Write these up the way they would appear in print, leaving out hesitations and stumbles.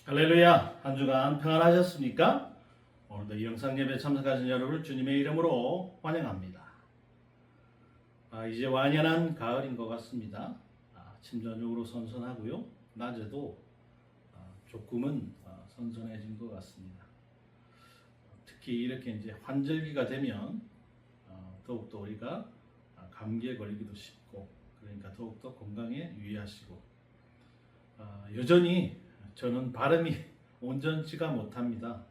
할렐루야! 한 주간 평안하셨습니까? 오늘도 이 영상 예배 참석하신 여러분을 주님의 이름으로 환영합니다. 이제 완연한 가을인 것 같습니다. 아침 저녁으로 선선하고요. 낮에도 조금은 선선해진 것 같습니다. 특히 이렇게 이제 환절기가 되면 더욱더 우리가 감기에 걸리기도 쉽고, 그러니까 더욱더 건강에 유의하시고, 여전히 저는 발음이 온전치가 못합니다.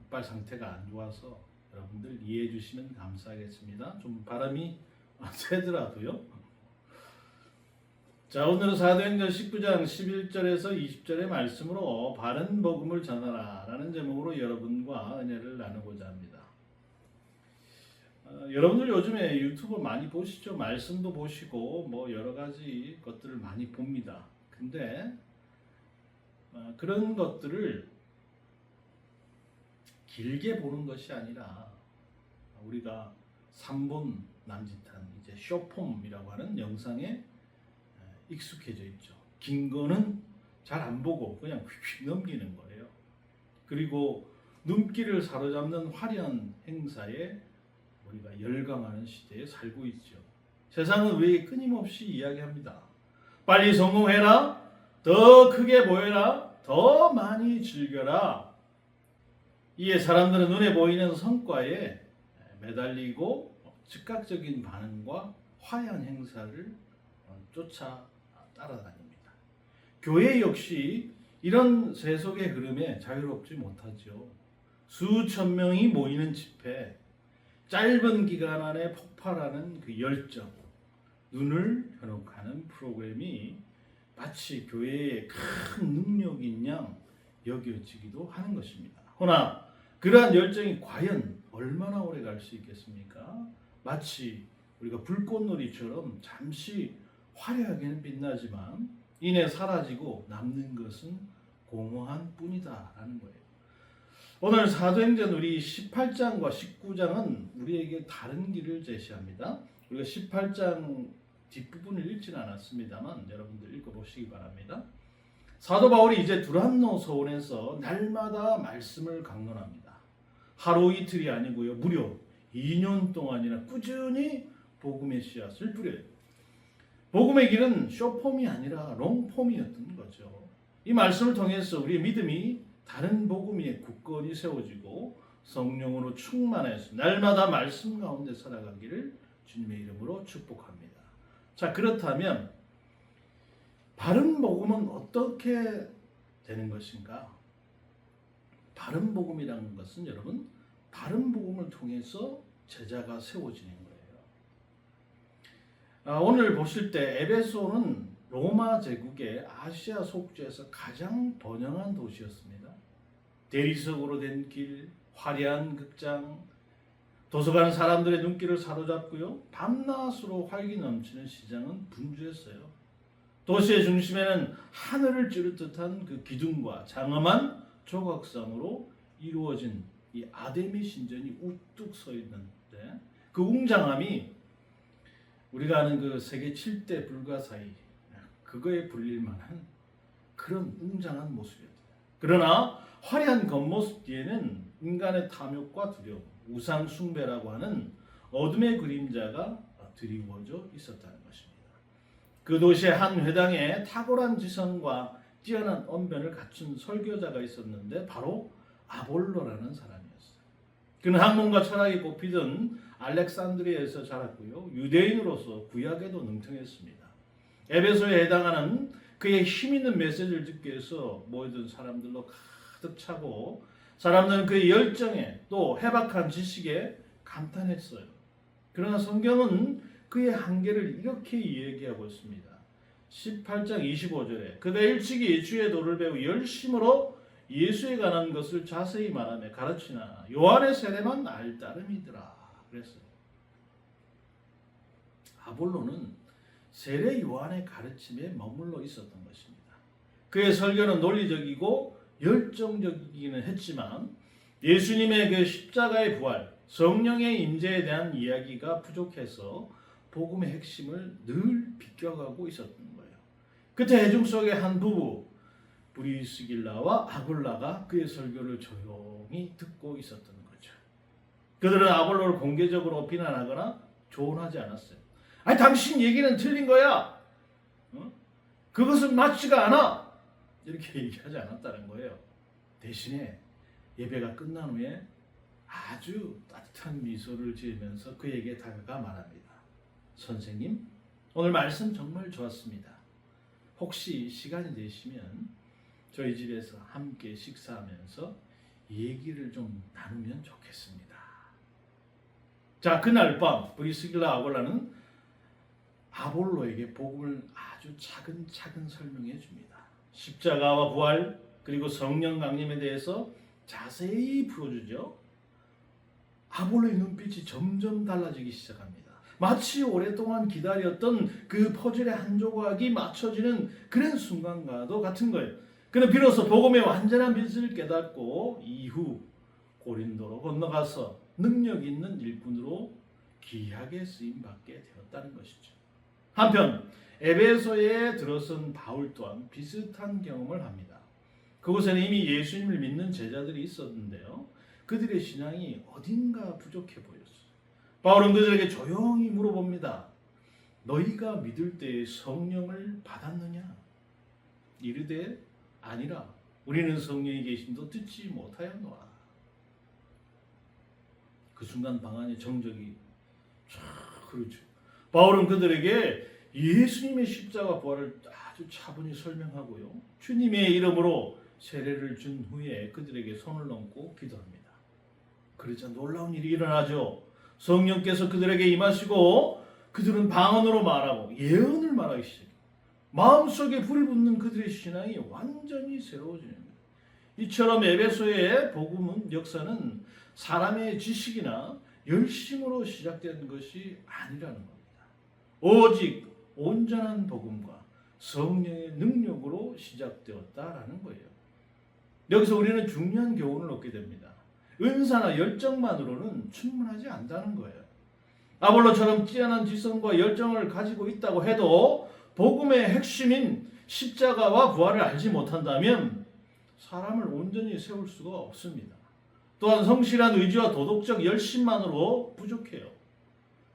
이빨 상태가 안 좋아서 여러분들 이해해 주시면 감사하겠습니다. 좀 발음이 세더라도요. 자, 오늘은 사도행전 19장 11절에서 20절의 말씀으로 바른 복음을 전하라 라는 제목으로 여러분과 은혜를 나누고자 합니다. 여러분들 요즘에 유튜브 많이 보시죠? 말씀도 보시고 뭐 여러 가지 것들을 많이 봅니다. 근데 그런 것들을 길게 보는 것이 아니라 우리가 3분 남짓한 이제 숏폼이라고 하는 영상에 익숙해져 있죠. 긴 거는 잘 안 보고 그냥 휙휙 넘기는 거예요. 그리고 눈길을 사로잡는 화려한 행사에 우리가 열광하는 시대에 살고 있죠. 세상은 왜 끊임없이 이야기합니다. 빨리 성공해라. 더 크게 보여라. 더 많이 즐겨라. 이에 사람들은 눈에 보이는 성과에 매달리고 즉각적인 반응과 화려한 행사를 쫓아 따라다닙니다. 교회 역시 이런 세속의 흐름에 자유롭지 못하죠. 수천 명이 모이는 집회, 짧은 기간 안에 폭발하는 그 열정, 눈을 현혹하는 프로그램이 마치 교회의 큰 능력인 양 여겨지기도 하는 것입니다. 허나 그러한 열정이 과연 얼마나 오래 갈 수 있겠습니까? 마치 우리가 불꽃놀이처럼 잠시 화려하게는 빛나지만 이내 사라지고 남는 것은 공허한 뿐이다라는 거예요. 오늘 사도행전 우리 18장과 19장은 우리에게 다른 길을 제시합니다. 우리가 18장 뒷부분을 읽지는 않았습니다만 여러분들 읽어보시기 바랍니다. 사도 바울이 이제 두란노 서원에서 날마다 말씀을 강론합니다. 하루 이틀이 아니고요. 무려 2년 동안이나 꾸준히 복음의 씨앗을 뿌려요. 복음의 길은 숏폼이 아니라 롱폼이었던 거죠. 이 말씀을 통해서 우리의 믿음이 다른 복음 위에 굳건히 세워지고 성령으로 충만해서 날마다 말씀 가운데 살아가기를 주님의 이름으로 축복합니다. 자, 그렇다면 바른 복음은 어떻게 되는 것인가? 바른 복음이라는 것은 여러분, 바른 복음을 통해서 제자가 세워지는 거예요. 오늘 보실 때 에베소는 로마 제국의 아시아 속주에서 가장 번영한 도시였습니다. 대리석으로 된 길, 화려한 극장, 도서관 사람들의 눈길을 사로잡고요. 밤낮으로 활기 넘치는 시장은 분주했어요. 도시의 중심에는 하늘을 찌를 듯한 그 기둥과 장엄한 조각상으로 이루어진 이 아데미 신전이 우뚝 서 있는데 그 웅장함이 우리가 아는 그 세계 7대 불가사의 그거에 불릴 만한 그런 웅장한 모습이었다. 그러나 화려한 겉모습 뒤에는 인간의 탐욕과 두려움, 우상 숭배라고 하는 어둠의 그림자가 드리워져 있었다는 것입니다. 그 도시의 한 회당에 탁월한 지성과 뛰어난 언변을 갖춘 설교자가 있었는데 바로 아볼로라는 사람이었어요. 그는 학문과 철학이 꼽히던 알렉산드리아에서 자랐고요. 유대인으로서 구약에도 능통했습니다. 에베소에 해당하는 그의 힘있는 메시지를 듣기 위해서 모이던 사람들로 가득 차고 사람들은 그의 열정에 또 해박한 지식에 감탄했어요. 그러나 성경은 그의 한계를 이렇게 이야기하고 있습니다. 18장 25절에 그가 일찍이 주의 도를 배우 열심으로 예수에 관한 것을 자세히 말하며 가르치나 요한의 세례만 알따름이더라 그랬어요. 아볼로는 세례 요한의 가르침에 머물러 있었던 것입니다. 그의 설교는 논리적이고 열정적이기는 했지만 예수님의 그 십자가의 부활, 성령의 임재에 대한 이야기가 부족해서 복음의 핵심을 늘 비껴가고 있었던 거예요. 그때 회중 속의 한 부부, 브리스길라와 아굴라가 그의 설교를 조용히 듣고 있었던 거죠. 그들은 아볼로를 공개적으로 비난하거나 조언하지 않았어요. 아니 당신 얘기는 틀린 거야. 그것은 맞지가 않아. 이렇게 얘기하지 않았다는 거예요. 대신에 예배가 끝난 후에 아주 따뜻한 미소를 지으면서 그에게 다가가 말합니다. 선생님, 오늘 말씀 정말 좋았습니다. 혹시 시간이 되시면 저희 집에서 함께 식사하면서 얘기를 좀 나누면 좋겠습니다. 자, 그날 밤 브리스길라 아굴라는 아볼로에게 복음을 아주 차근차근 설명해 줍니다. 십자가와 부활 그리고 성령 강림에 대해서 자세히 풀어주죠. 아볼로의 눈빛이 점점 달라지기 시작합니다. 마치 오랫동안 기다렸던 그 퍼즐의 한 조각이 맞춰지는 그런 순간과도 같은 거예요. 그는 비로소 복음의 완전한 빛을 깨닫고 이후 고린도로 건너가서 능력 있는 일꾼으로 귀하게 쓰임받게 되었다는 것이죠. 한편 에베소에 들어선 바울 또한 비슷한 경험을 합니다. 그곳에는 이미 예수님을 믿는 제자들이 있었는데요. 그들의 신앙이 어딘가 부족해 보였어요. 바울은 그들에게 조용히 물어봅니다. 너희가 믿을 때에 성령을 받았느냐? 이르되 아니라 우리는 성령이 계심도 듣지 못하였노라. 그 순간 방 안에 정적이 쫙 흐르죠. 바울은 그들에게 예수님의 십자가 부활을 아주 차분히 설명하고요. 주님의 이름으로 세례를 준 후에 그들에게 손을 얹고 기도합니다. 그러자 놀라운 일이 일어나죠. 성령께서 그들에게 임하시고 그들은 방언으로 말하고 예언을 말하기 시작해요. 마음속에 불이 붙는 그들의 신앙이 완전히 새로워집니다. 이처럼 에베소의 복음은 역사는 사람의 지식이나 열심으로 시작된 것이 아니라는 겁니다. 오직 온전한 복음과 성령의 능력으로 시작되었다라는 거예요. 여기서 우리는 중요한 교훈을 얻게 됩니다. 은사나 열정만으로는 충분하지 않다는 거예요. 아볼로처럼 뛰어난 지성과 열정을 가지고 있다고 해도 복음의 핵심인 십자가와 부활을 알지 못한다면 사람을 온전히 세울 수가 없습니다. 또한 성실한 의지와 도덕적 열심만으로 부족해요.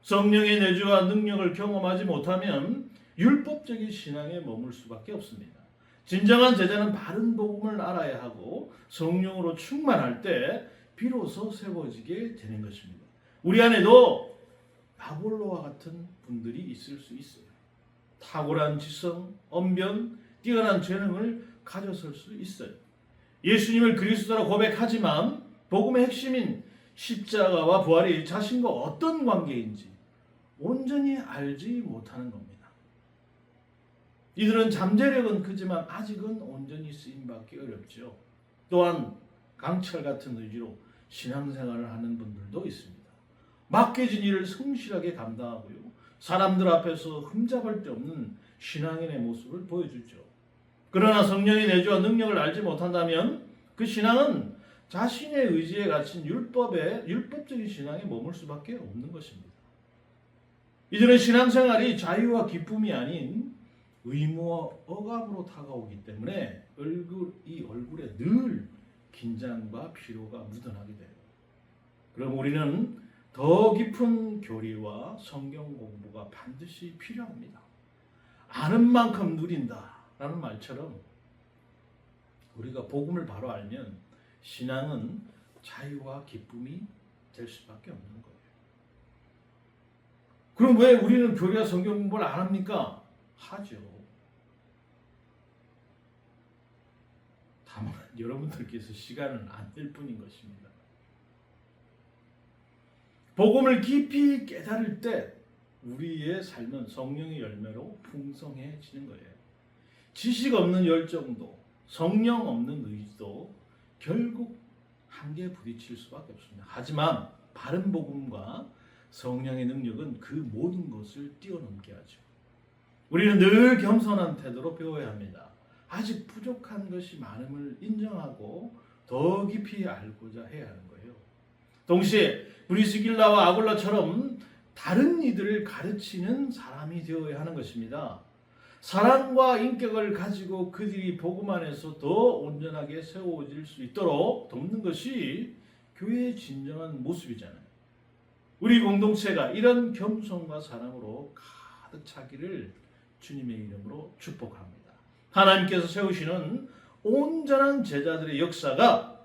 성령의 내주와 능력을 경험하지 못하면 율법적인 신앙에 머물 수밖에 없습니다. 진정한 제자는 바른 복음을 알아야 하고 성령으로 충만할 때 비로소 세워지게 되는 것입니다. 우리 안에도 아볼로와 같은 분들이 있을 수 있어요. 탁월한 지성, 언변, 뛰어난 재능을 가졌을 수 있어요. 예수님을 그리스도라 고백하지만 복음의 핵심인 십자가와 부활이 자신과 어떤 관계인지 온전히 알지 못하는 겁니다. 이들은 잠재력은 크지만 아직은 온전히 쓰임받기 어렵죠. 또한 강철 같은 의지로 신앙생활을 하는 분들도 있습니다. 맡겨진 일을 성실하게 감당하고요. 사람들 앞에서 흠잡을 데 없는 신앙인의 모습을 보여주죠. 그러나 성령의 내주와 능력을 알지 못한다면 그 신앙은 자신의 의지에 갇힌 율법적인 신앙에 머물 수밖에 없는 것입니다. 이들은 신앙생활이 자유와 기쁨이 아닌 의무와 억압으로 다가오기 때문에 얼굴에 늘 긴장과 피로가 묻어나게 돼요. 그럼 우리는 더 깊은 교리와 성경 공부가 반드시 필요합니다. 아는 만큼 누린다라는 말처럼 우리가 복음을 바로 알면 신앙은 자유와 기쁨이 될 수밖에 없는 거예요. 그럼 왜 우리는 교리와 성경 공부를 안 합니까? 하죠. 다만 여러분들께서 시간을 안 낼 뿐인 것입니다. 복음을 깊이 깨달을 때 우리의 삶은 성령의 열매로 풍성해지는 거예요. 지식 없는 열정도 성령 없는 의지도 결국 한계에 부딪힐 수밖에 없습니다. 하지만 바른 복음과 성령의 능력은 그 모든 것을 뛰어넘게 하죠. 우리는 늘 겸손한 태도로 배워야 합니다. 아직 부족한 것이 많음을 인정하고 더 깊이 알고자 해야 하는 거예요. 동시에 브리스길라와 아굴라처럼 다른 이들을 가르치는 사람이 되어야 하는 것입니다. 사랑과 인격을 가지고 그들이 복음 안에서 더 온전하게 세워질 수 있도록 돕는 것이 교회의 진정한 모습이잖아요. 우리 공동체가 이런 겸손과 사랑으로 가득 차기를 주님의 이름으로 축복합니다. 하나님께서 세우시는 온전한 제자들의 역사가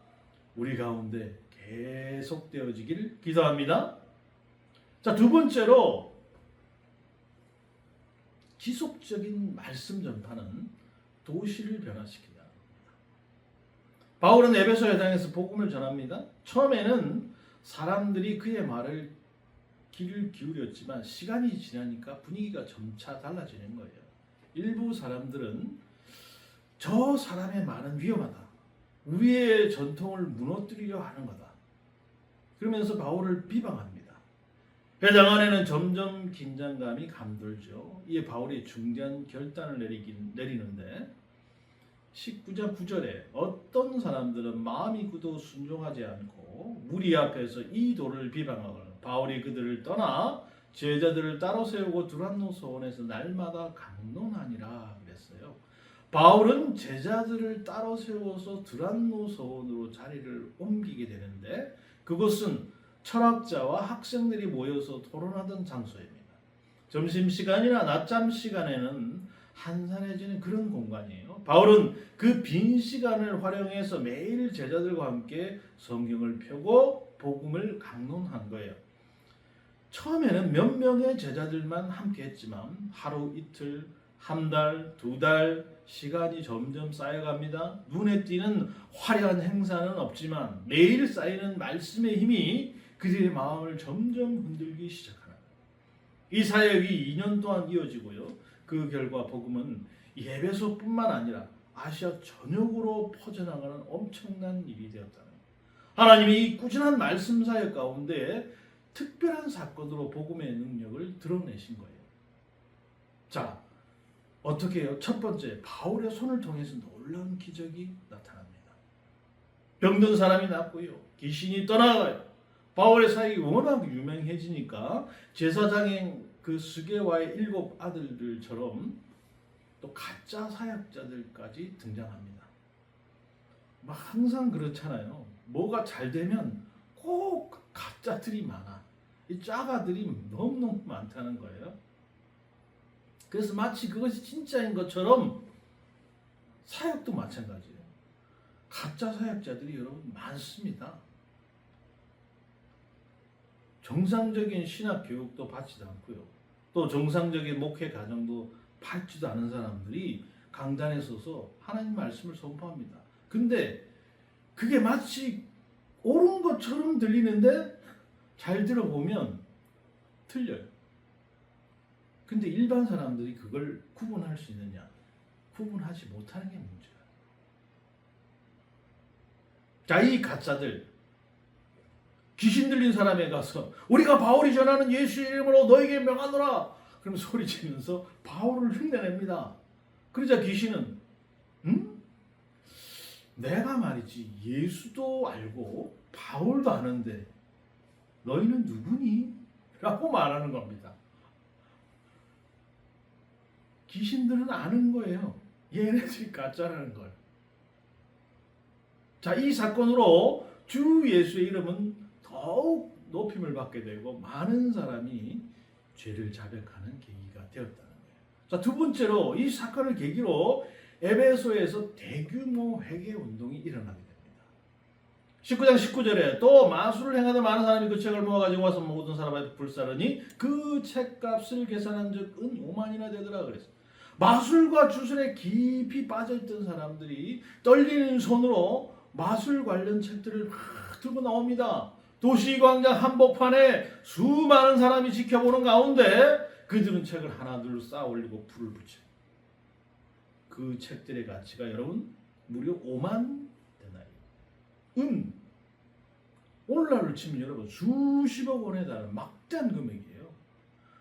우리 가운데 계속되어지길 기도합니다. 자, 두 번째로 지속적인 말씀 전파는 도시를 변화시킨다. 바울은 에베소 회당에서 복음을 전합니다. 처음에는 사람들이 그의 말을 귀를 기울였지만 시간이 지나니까 분위기가 점차 달라지는 거예요. 일부 사람들은 저 사람의 말은 위험하다. 우리의 전통을 무너뜨리려 하는 거다. 그러면서 바울을 비방합니다. 회당 안에는 점점 긴장감이 감돌죠. 이에 바울이 중대한 결단을 내리는데 19장 9절에 어떤 사람들은 마음이 굳어 순종하지 않고 무리 앞에서 이 도를 비방하거나 바울이 그들을 떠나 제자들을 따로 세우고 두란노 소원에서 날마다 강론하니라 그랬어요. 바울은 제자들을 따로 세워서 두란노 소원으로 자리를 옮기게 되는데 그곳은 철학자와 학생들이 모여서 토론하던 장소입니다. 점심시간이나 낮잠 시간에는 한산해지는 그런 공간이에요. 바울은 그 빈 시간을 활용해서 매일 제자들과 함께 성경을 펴고 복음을 강론한 거예요. 처음에는 몇 명의 제자들만 함께 했지만 하루 이틀, 한 달, 두 달 시간이 점점 쌓여갑니다. 눈에 띄는 화려한 행사는 없지만 매일 쌓이는 말씀의 힘이 그들의 마음을 점점 흔들기 시작합니다. 이 사역이 2년 동안 이어지고요. 그 결과 복음은 에베소뿐만 아니라 아시아 전역으로 퍼져나가는 엄청난 일이 되었다는 거예요. 하나님이 이 꾸준한 말씀 사역 가운데 특별한 사건으로 복음의 능력을 드러내신 거예요. 자, 어떻게 해요? 첫 번째, 바울의 손을 통해서 놀라운 기적이 나타납니다. 병든 사람이 낫고요. 귀신이 떠나가요. 바울의 사역이 워낙 유명해지니까 제사장인 그 스게와의 7 아들들처럼 또 가짜 사역자들까지 등장합니다. 막 항상 그렇잖아요. 뭐가 잘 되면 꼭 가짜들이 많아. 이 짜가들이 너무너무 많다는 거예요. 그래서 마치 그것이 진짜인 것처럼 사역도 마찬가지예요. 가짜 사역자들이 여러분 많습니다. 정상적인 신학 교육도 받지도 않고요. 또 정상적인 목회 과정도 받지도 않은 사람들이 강단에 서서 하나님 말씀을 선포합니다. 근데 그게 마치 옳은 것처럼 들리는데 잘 들어보면 틀려요. 근데 일반 사람들이 그걸 구분할 수 있느냐? 구분하지 못하는 게 문제야. 자, 이 가짜들 귀신 들린 사람에 가서 우리가 바울이 전하는 예수의 이름으로 너에게 명하노라. 그럼 소리치면서 바울을 흉내냅니다. 그러자 귀신은 내가 말이지 예수도 알고 바울도 아는데 너희는 누구니? 라고 말하는 겁니다. 귀신들은 아는 거예요. 얘네들이 가짜라는 걸. 자, 이 사건으로 주 예수의 이름은 더욱 높임을 받게 되고 많은 사람이 죄를 자백하는 계기가 되었다는 거예요. 자, 두 번째로 이 사건을 계기로 에베소에서 대규모 회개 운동이 일어나게 됩니다. 19장 19절에 또 마술을 행하던 많은 사람이 그 책을 모아가지고 와서 모든 사람 앞에 불사르니 그 책값을 계산한 즉 은 5만이나 되더라 그랬어요. 마술과 주술에 깊이 빠져있던 사람들이 떨리는 손으로 마술 관련 책들을 막 들고 나옵니다. 도시광장 한복판에 수많은 사람이 지켜보는 가운데 그들은 책을 하나둘 쌓아 올리고 불을 붙여요. 그 책들의 가치가 여러분 무려 5만 데나리. 오늘날로 치면 여러분 수십억 원에 달하는 막대한 금액이에요.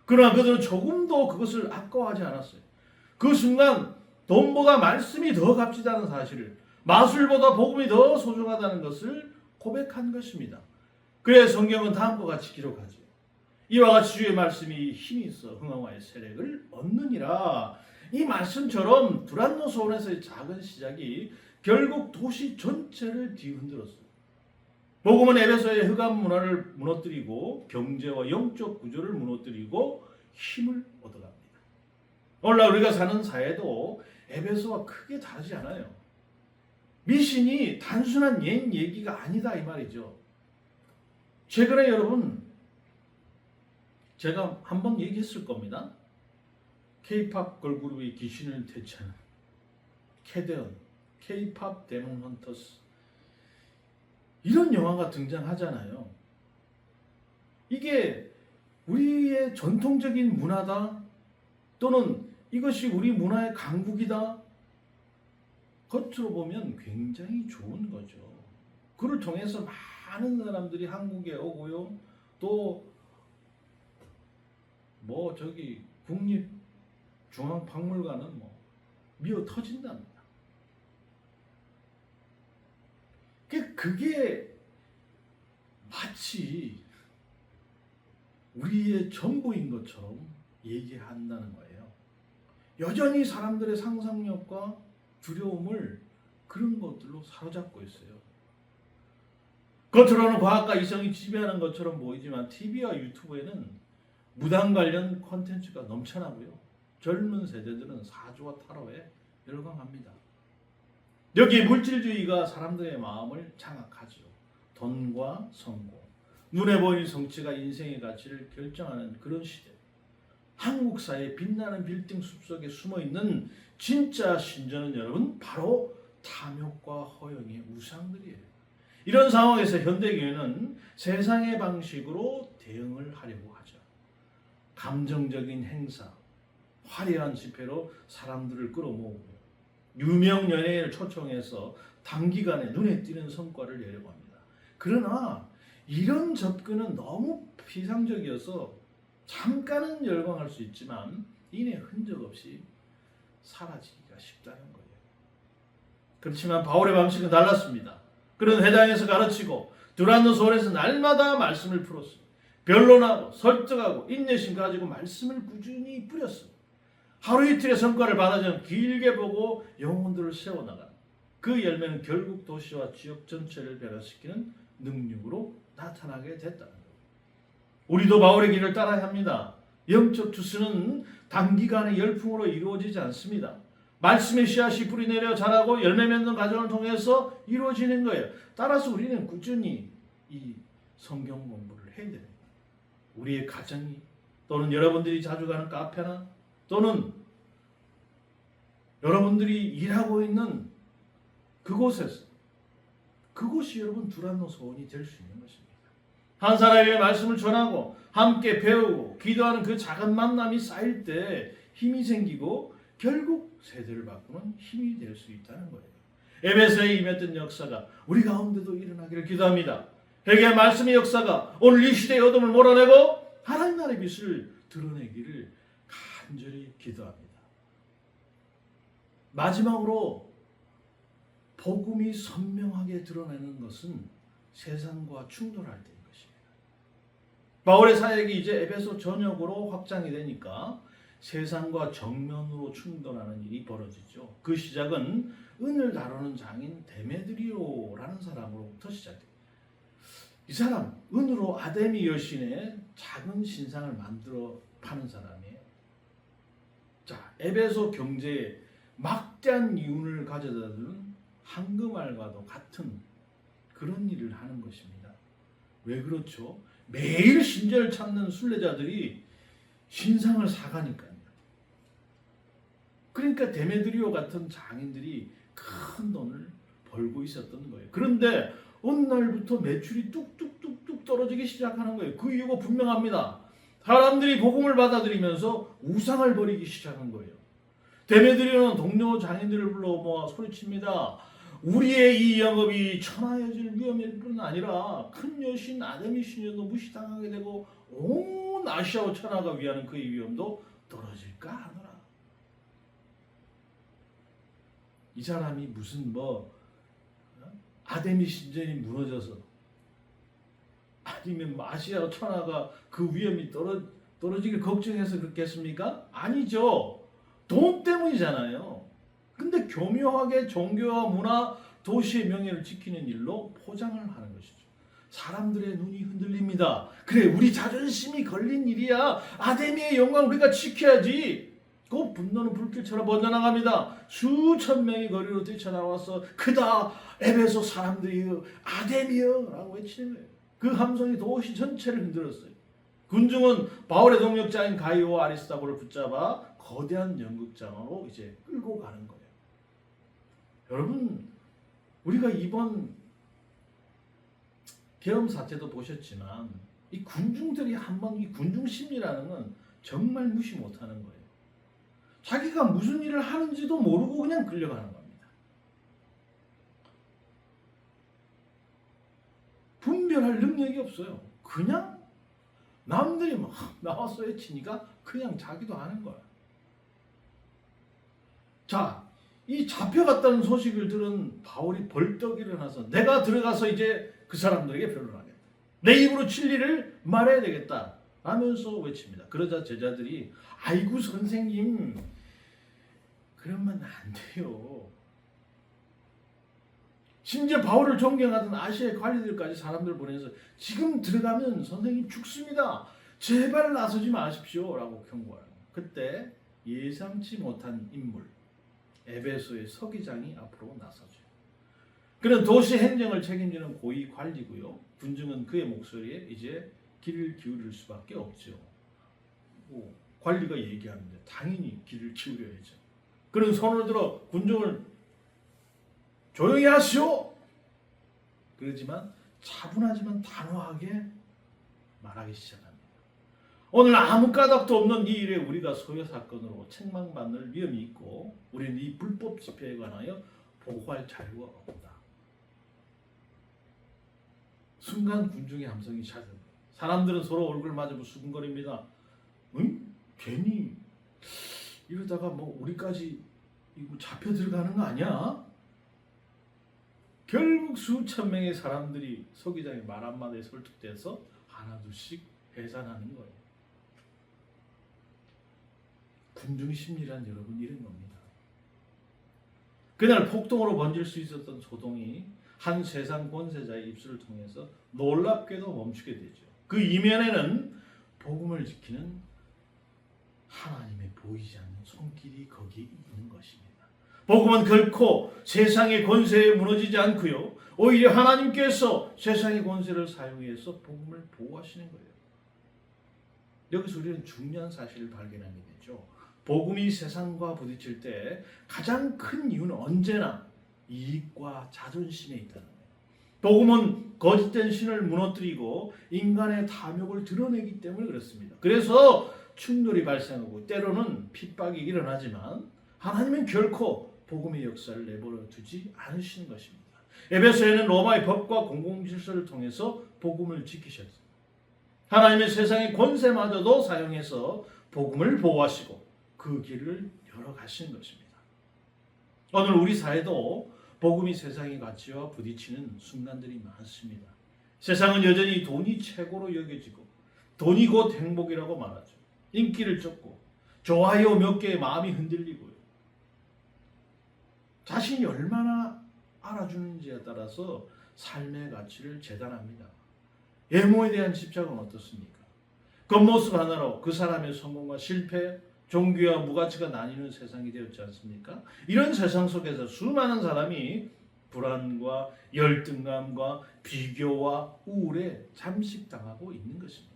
그러나 그들은 조금도 그것을 아까워하지 않았어요. 그 순간 돈보다 말씀이 더 값지다는 사실을, 마술보다 복음이 더 소중하다는 것을 고백한 것입니다. 그래서 성경은 다음과 같이 기록하죠. 이와 같이 주의 말씀이 힘이 있어 흥왕화의 세력을 얻느니라. 이 말씀처럼 두란노 소원에서의 작은 시작이 결국 도시 전체를 뒤흔들었어요. 복음은 에베소의 흑암 문화를 무너뜨리고 경제와 영적 구조를 무너뜨리고 힘을 얻어갑니다. 오늘날 우리가 사는 사회도 에베소와 크게 다르지 않아요. 미신이 단순한 옛 얘기가 아니다 이 말이죠. 최근에 여러분 제가 한번 얘기했을 겁니다. K-팝 걸그룹의 귀신을 대체하는 캐데언, K-팝 데몬 헌터스 이런 영화가 등장하잖아요. 이게 우리의 전통적인 문화다 또는 이것이 우리 문화의 강국이다. 겉으로 보면 굉장히 좋은 거죠. 그를 통해서 많은 사람들이 한국에 오고요. 또 저기 국립중앙박물관은 미어 터진답니다. 그게 마치 우리의 전부인 것처럼 얘기한다는 거예요. 여전히 사람들의 상상력과 두려움을 그런 것들로 사로잡고 있어요. 겉으로는 과학과 이성이 지배하는 것처럼 보이지만 TV와 유튜브에는 무당 관련 콘텐츠가 넘쳐나고요. 젊은 세대들은 사주와 타로에 열광합니다. 여기에 물질주의가 사람들의 마음을 장악하죠. 돈과 성공, 눈에 보이는 성취가 인생의 가치를 결정하는 그런 시대. 한국 사회의 빛나는 빌딩 숲속에 숨어있는 진짜 신전은 여러분 바로 탐욕과 허영의 우상들이에요. 이런 상황에서 현대교회는 세상의 방식으로 대응을 하려고 하죠. 감정적인 행사, 화려한 집회로 사람들을 끌어모으고 유명 연예인을 초청해서 단기간에 눈에 띄는 성과를 내려고 합니다. 그러나 이런 접근은 너무 피상적이어서 잠깐은 열광할 수 있지만 이내 흔적 없이 사라지기가 쉽다는 거예요. 그렇지만 바울의 방식은 달랐습니다. 그는 회당에서 가르치고 두란노 소원에서 날마다 말씀을 풀었어요. 변론하고 설득하고 인내심 가지고 말씀을 꾸준히 뿌렸어요. 하루 이틀의 성과를 받아전 길게 보고 영혼들을 세워나가는 그 열매는 결국 도시와 지역 전체를 변화시키는 능력으로 나타나게 됐다는 거예요. 우리도 바울의 길을 따라야 합니다. 영적 추수는 단기간의 열풍으로 이루어지지 않습니다. 말씀의 씨앗이 뿌리내려 자라고 열매 맺는 과정을 통해서 이루어지는 거예요. 따라서 우리는 꾸준히 이 성경 공부를 해야 됩니다. 우리의 가정이 또는 여러분들이 자주 가는 카페나 또는 여러분들이 일하고 있는 그곳에서 그곳이 여러분 두란노 소원이 될 수 있는 것입니다. 한 사람에게 말씀을 전하고 함께 배우고 기도하는 그 작은 만남이 쌓일 때 힘이 생기고 결국 세대를 바꾸는 힘이 될 수 있다는 거예요. 에베소에 임했던 역사가 우리 가운데도 일어나기를 기도합니다. 회개의 말씀의 역사가 오늘 이 시대의 어둠을 몰아내고 하나님 나라의 빛을 드러내기를 간절히 기도합니다. 마지막으로 복음이 선명하게 드러내는 것은 세상과 충돌할 때인 것입니다. 바울의 사역이 이제 에베소 전역으로 확장이 되니까 세상과 정면으로 충돌하는 일이 벌어지죠. 그 시작은 은을 다루는 장인 데메드리오라는 사람으로부터 시작됩니다. 이 사람 은으로 아데미 여신의 작은 신상을 만들어 파는 사람이에요. 자, 에베소 경제에 막대한 이윤을 가져다 주는 황금알과도 같은 그런 일을 하는 것입니다. 왜 그렇죠? 매일 신전을 찾는 순례자들이 신상을 사가니까요. 그러니까 데메드리오 같은 장인들이 큰 돈을 벌고 있었던 거예요. 그런데 어느 날부터 매출이 뚝뚝뚝뚝 떨어지기 시작하는 거예요. 그 이유가 분명합니다. 사람들이 복음을 받아들이면서 우상을 버리기 시작한 거예요. 데메드리오는 동료 장인들을 불러 모아 소리칩니다. 우리의 이 영업이 천하여질 위험일 뿐 아니라 큰 여신 아데미 신녀도 무시당하게 되고 온 아시아와 천하가 위하는 그의 위험도 떨어질까 하노라. 이 사람이 무슨 아데미 신전이 무너져서 아니면 아시아 천하가 그 위험이 떨어지길 걱정해서 그렇겠습니까? 아니죠. 돈 때문이잖아요. 근데 교묘하게 종교와 문화, 도시의 명예를 지키는 일로 포장을 하는 것이죠. 사람들의 눈이 흔들립니다. 그래, 우리 자존심이 걸린 일이야. 아데미의 영광 우리가 지켜야지. 그 분노는 불길처럼 번져나갑니다. 수천 명이 거리로 뛰쳐나와서 크다 에베소 사람들이 아데미여 라고 외치는 거예요. 그 함성이 도시 전체를 흔들었어요. 군중은 바울의 동력자인 가이오와 아리스타고를 붙잡아 거대한 연극장으로 이제 끌고 가는 거예요. 여러분, 우리가 이번 계엄 사태도 보셨지만 이 군중들이 한번 이 군중 심리라는 건 정말 무시 못하는 거예요. 자기가 무슨 일을 하는지도 모르고 그냥 끌려가는 겁니다. 분별할 능력이 없어요. 그냥 남들이 막 나와서 외치니까 그냥 자기도 하는 거야. 자, 이 잡혀갔다는 소식을 들은 바울이 벌떡 일어나서 내가 들어가서 이제 그 사람들에게 변론하겠다. 내 입으로 진리를 말해야 되겠다 라면서 외칩니다. 그러자 제자들이 아이고 선생님 그러면 안 돼요. 심지어 바울을 존경하던 아시아의 관리들까지 사람들 보내서 지금 들어가면 선생님 죽습니다. 제발 나서지 마십시오 라고 경고하는 거예요. 그때 예상치 못한 인물 에베소의 서기장이 앞으로 나서죠. 그는 도시 행정을 책임지는 고위 관리고요. 군중은 그의 목소리에 이제 귀를 기울일 수밖에 없죠. 관리가 얘기하는데 당연히 귀를 기울여야죠. 그는 손을 들어 군중을 조용히 하시오. 그러지만 차분하지만 단호하게 말하기 시작합니다. 오늘 아무 까닭도 없는 이 일에 우리가 소요 사건으로 책망받을 위험이 있고 우리는 이 불법 집회에 관하여 보고할 자유가 없다. 순간 군중의 함성이 잦습니다. 사람들은 서로 얼굴 맞으며 수근거립니다. 응? 괜히 이러다가 뭐 우리까지 이거 잡혀 들어가는 거 아니야? 결국 수천 명의 사람들이 서기장의 말 한마디에 설득돼서 하나둘씩 해산하는 거예요. 군중 심리란 여러분 이런 겁니다. 그날 폭동으로 번질 수 있었던 소동이 한 세상 권세자의 입술을 통해서 놀랍게도 멈추게 되죠. 그 이면에는 복음을 지키는 하나님의 보이지 않는 손길이 거기에 있는 것입니다. 복음은 결코 세상의 권세에 무너지지 않고요. 오히려 하나님께서 세상의 권세를 사용해서 복음을 보호하시는 거예요. 여기서 우리는 중요한 사실을 발견하게 되죠. 복음이 세상과 부딪힐 때 가장 큰 이유는 언제나 이익과 자존심에 있다는 거예요. 복음은 거짓된 신을 무너뜨리고 인간의 탐욕을 드러내기 때문에 그렇습니다. 그래서 충돌이 발생하고 때로는 핍박이 일어나지만 하나님은 결코 복음의 역사를 내버려 두지 않으시는 것입니다. 에베소에는 로마의 법과 공공질서를 통해서 복음을 지키셨습니다. 하나님의 세상의 권세마저도 사용해서 복음을 보호하시고 그 길을 열어가시는 것입니다. 오늘 우리 사회도 복음이 세상의 가치와 부딪히는 순간들이 많습니다. 세상은 여전히 돈이 최고로 여겨지고 돈이 곧 행복이라고 말하죠. 인기를 쫓고 좋아요 몇 개에 마음이 흔들리고요. 자신이 얼마나 알아주는지에 따라서 삶의 가치를 재단합니다. 외모에 대한 집착은 어떻습니까? 겉모습 하나로 그 사람의 성공과 실패, 종교와 무가치가 나뉘는 세상이 되었지 않습니까? 이런 세상 속에서 수많은 사람이 불안과 열등감과 비교와 우울에 잠식당하고 있는 것입니다.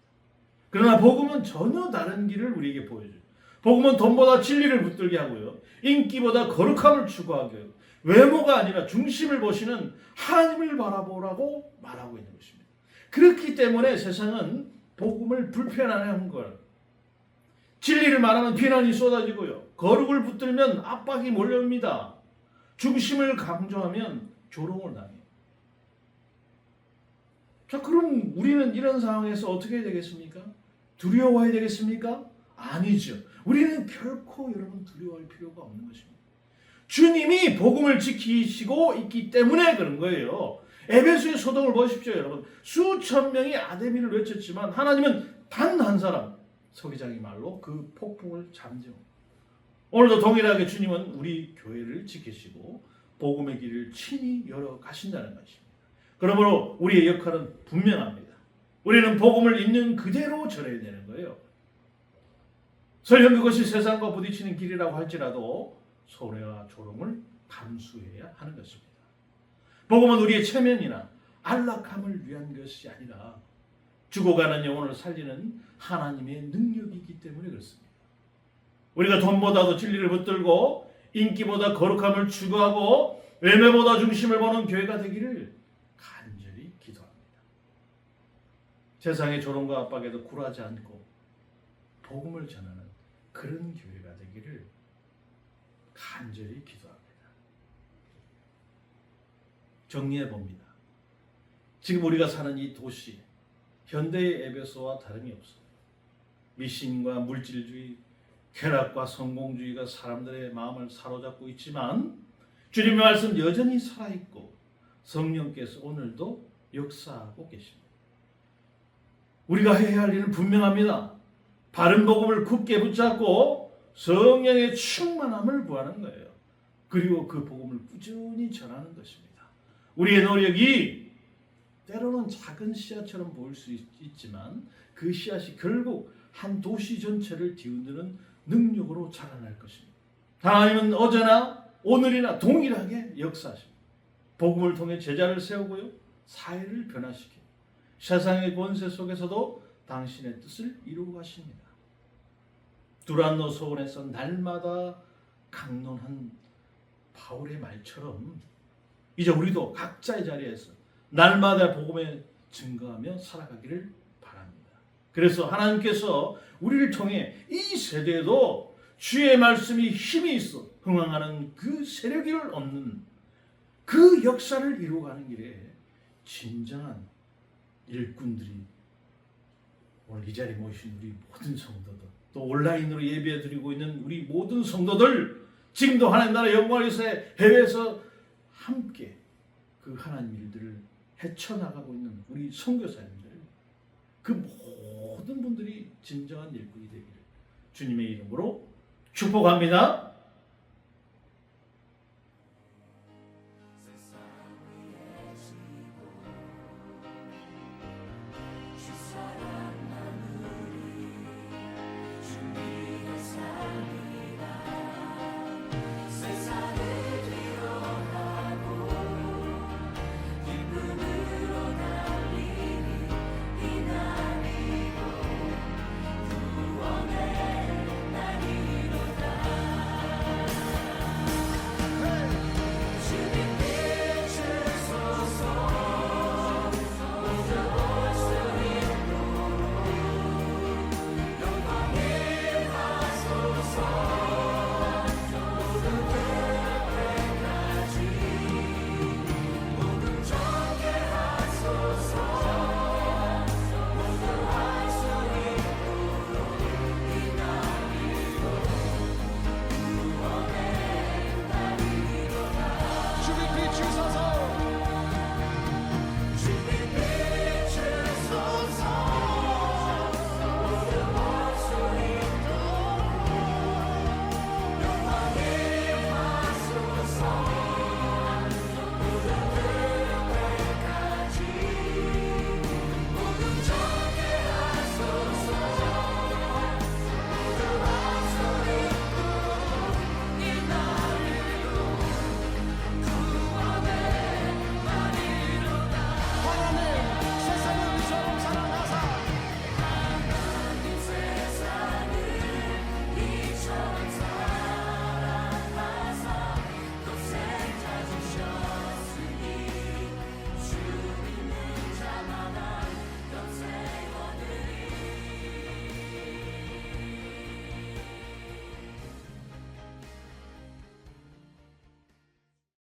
그러나 복음은 전혀 다른 길을 우리에게 보여줘요. 복음은 돈보다 진리를 붙들게 하고요. 인기보다 거룩함을 추구하게 하고 외모가 아니라 중심을 보시는 하나님을 바라보라고 말하고 있는 것입니다. 그렇기 때문에 세상은 복음을 불편해하는 걸 진리를 말하면 비난이 쏟아지고요. 거룩을 붙들면 압박이 몰려옵니다. 중심을 강조하면 조롱을 당해요. 자, 그럼 우리는 이런 상황에서 어떻게 해야 되겠습니까? 두려워해야 되겠습니까? 아니죠. 우리는 결코 여러분 두려워할 필요가 없는 것입니다. 주님이 복음을 지키시고 있기 때문에 그런 거예요. 에베소의 소동을 보십시오, 여러분. 수천 명이 아데미를 외쳤지만 하나님은 단 한 사람, 서기장의 말로 그 폭풍을 잠재웁니다. 오늘도 동일하게 주님은 우리 교회를 지키시고 복음의 길을 친히 열어 가신다는 것입니다. 그러므로 우리의 역할은 분명합니다. 우리는 복음을 있는 그대로 전해야 되는 거예요. 설령 그것이 세상과 부딪히는 길이라고 할지라도 손해와 조롱을 감수해야 하는 것입니다. 복음은 우리의 체면이나 안락함을 위한 것이 아니라 죽어가는 영혼을 살리는 하나님의 능력이기 때문에 그렇습니다. 우리가 돈보다도 진리를 붙들고 인기보다 거룩함을 추구하고 외모보다 중심을 보는 교회가 되기를 간절히 기도합니다. 세상의 조롱과 압박에도 굴하지 않고 복음을 전하는 그런 교회가 되기를 간절히 기도합니다. 정리해 봅니다. 지금 우리가 사는 이 도시, 현대의 에베소와 다름이 없어요. 미신과 물질주의, 쾌락과 성공주의가 사람들의 마음을 사로잡고 있지만 주님의 말씀 여전히 살아있고 성령께서 오늘도 역사하고 계십니다. 우리가 해야 할 일은 분명합니다. 바른 복음을 굳게 붙잡고 성령의 충만함을 구하는 거예요. 그리고 그 복음을 꾸준히 전하는 것입니다. 우리의 노력이 때로는 작은 씨앗처럼 보일 수 있지만 그 씨앗이 결국 한 도시 전체를 뒤흔드는 능력으로 자라날 것입니다. 하나님은 어제나 오늘이나 동일하게 역사하십니다. 복음을 통해 제자를 세우고요, 사회를 변화시키고 세상의 권세 속에서도 당신의 뜻을 이루고 가십니다. 두란노 소원에서 날마다 강론한 바울의 말처럼 이제 우리도 각자의 자리에서 날마다 복음에 증거하며 살아가기를 바랍니다. 그래서 하나님께서 우리를 통해 이 세대에도 주의 말씀이 힘이 있어 흥황하는 그 세력을 얻는 그 역사를 이루어가는 길에 진정한 일꾼들이 오늘 이 자리에 모이신 우리 모든 성도들, 또 온라인으로 예배 드리고 있는 우리 모든 성도들, 지금도 하나님 나라 영광을 위해서 해외에서 함께 그 하나님 일들을 헤쳐나가고 있는 우리 선교사님들, 그 모든 분들이 진정한 일꾼이 되기를 주님의 이름으로 축복합니다.